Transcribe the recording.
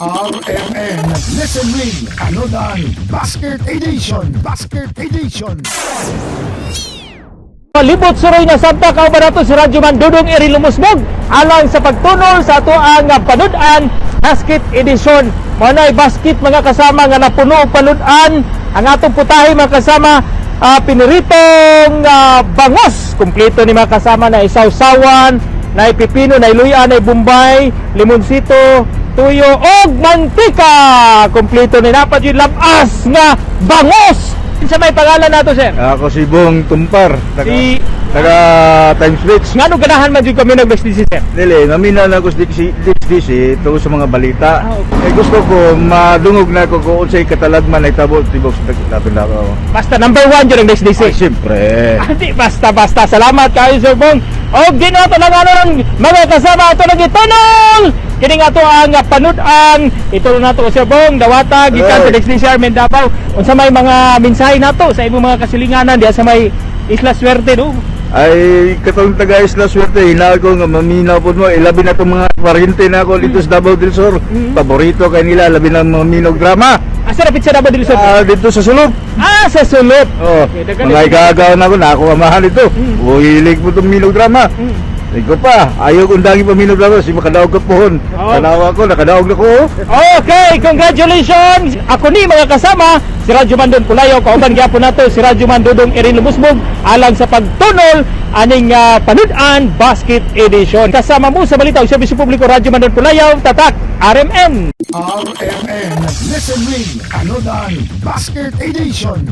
RMN Listen Ring Anodan Basket Edition Libot suroy na sabta kao ba nato si Radyo Man Dudong iri lumusbog alang sa pagtunol sa ato ang panudan basket edition. Manay basket mga kasama nga napuno og panudan ang atong putahe mga kasama, piniritong bangos kumpleto ni mga kasama na isawsawan, na pipino, na luya, na bombay, limonsito, tuyo og mantika. Kumpleto ni dapat yung labas nga bangos. Sa may pangalan nato, sir? Ako si Bong Tumpar, taga Times Beach. Nga nung ganahan man dyan kami nag-BSDC, sir? Dili, namina na ako sa DXDC tungkol sa mga balita. Okay. Gusto ko madungog na ako kung unsay katalagman ay tabot tibok sa natin ako. Basta number 1 dyan ang BSDC. Ay, siyempre. Di basta. Salamat kayo, Sir Bong. O ginato lang mga kasama ato lagi tunol. Kini nga to ang panudan. Ito na to, Sir Bong, dawata gikan sa DXDC Armen Davao. Unsa may mga mensahe nato sa imong mga kasilinganan diya sa may Isla Suerte, no? Ay, katong taga Isla Suerte, hinaw ko nga maminaw po mo. Labi na itong mga paryente na ako dito sa Davao del Sur. Paborito kay nila, labi na mga minog drama. Asa rapit sa Davao del Sur? Dito sa Sulok. Sa Sulot. Oh, mga igagaw na ako, na ako kamahal ito. Hilig mo itong minog drama. Ikaw pa, ayaw kong dangi pa minog drama, si makadaog ka pohon. Kanawa ko, nakadaog na ko. Okay, congratulations! Ako ni mga kasama, si Radyo Man Dudong Pulayaw, kauban gyapon nato si Radyo Man Dudong Erin Lumusbog alang sa pagtunol aning panudan basket edition. Kasama mo sa balita, Serbisyo Publiko Radyo Man Dudong Pulayaw, tatak RMN. RMN Listen Ring Anodan Basket Edition